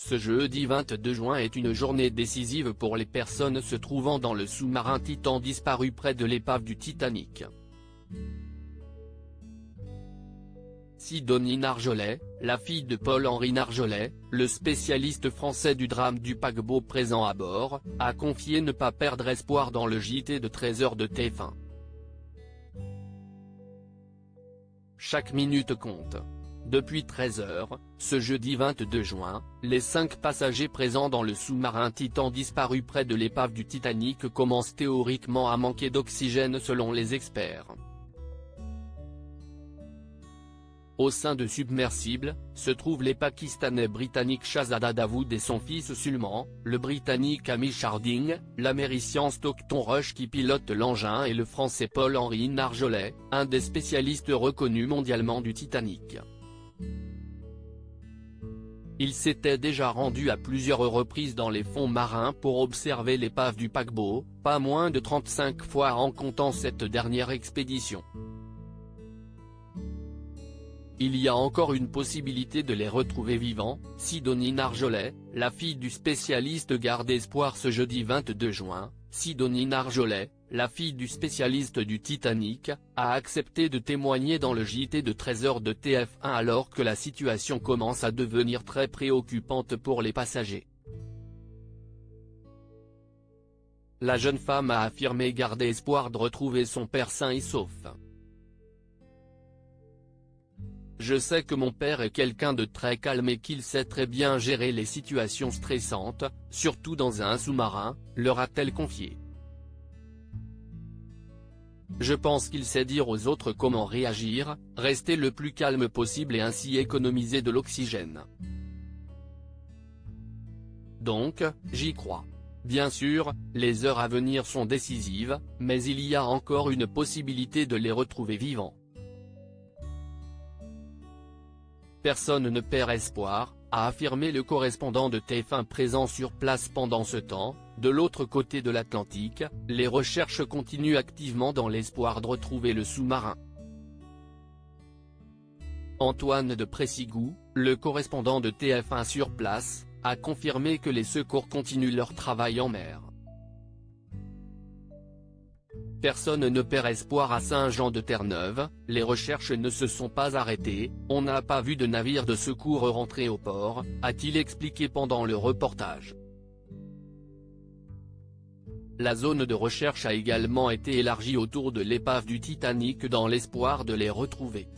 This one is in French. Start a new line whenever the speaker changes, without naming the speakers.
Ce jeudi 22 juin est une journée décisive pour les personnes se trouvant dans le sous-marin Titan disparu près de l'épave du Titanic. Sidonie Narjolet, la fille de Paul-Henri Narjolet, le spécialiste français du drame du paquebot présent à bord, a confié ne pas perdre espoir dans le JT de 13h de TF1. Chaque minute compte. Depuis 13h, ce jeudi 22 juin, les 5 passagers présents dans le sous-marin Titan disparu près de l'épave du Titanic commencent théoriquement à manquer d'oxygène selon les experts. Au sein de submersible, se trouvent les Pakistanais britanniques Shahzada Dawood et son fils Sulman, le Britannique Hamish Harding, l'Américien Stockton Rush qui pilote l'engin et le Français Paul-Henri Narjolet, un des spécialistes reconnus mondialement du Titanic. Il s'était déjà rendu à plusieurs reprises dans les fonds marins pour observer l'épave du paquebot, pas moins de 35 fois en comptant cette dernière expédition. Il y a encore une possibilité de les retrouver vivants. Sidonie Narjolet, la fille du spécialiste garde espoir ce jeudi 22 juin. Sidonie Narjolet, la fille du spécialiste du Titanic, a accepté de témoigner dans le JT de 13h de TF1 alors que la situation commence à devenir très préoccupante pour les passagers. La jeune femme a affirmé garder espoir de retrouver son père sain et sauf. Je sais que mon père est quelqu'un de très calme et qu'il sait très bien gérer les situations stressantes, surtout dans un sous-marin, leur a-t-elle confié. Je pense qu'il sait dire aux autres comment réagir, rester le plus calme possible et ainsi économiser de l'oxygène. Donc, j'y crois. Bien sûr, les heures à venir sont décisives, mais il y a encore une possibilité de les retrouver vivants. Personne ne perd espoir, a affirmé le correspondant de TF1 présent sur place pendant ce temps. De l'autre côté de l'Atlantique, les recherches continuent activement dans l'espoir de retrouver le sous-marin. Antoine de Pressigou, le correspondant de TF1 sur place, a confirmé que les secours continuent leur travail en mer. Personne ne perd espoir à Saint-Jean-de-Terre-Neuve, les recherches ne se sont pas arrêtées, on n'a pas vu de navire de secours rentrer au port, a-t-il expliqué pendant le reportage. La zone de recherche a également été élargie autour de l'épave du Titanic dans l'espoir de les retrouver.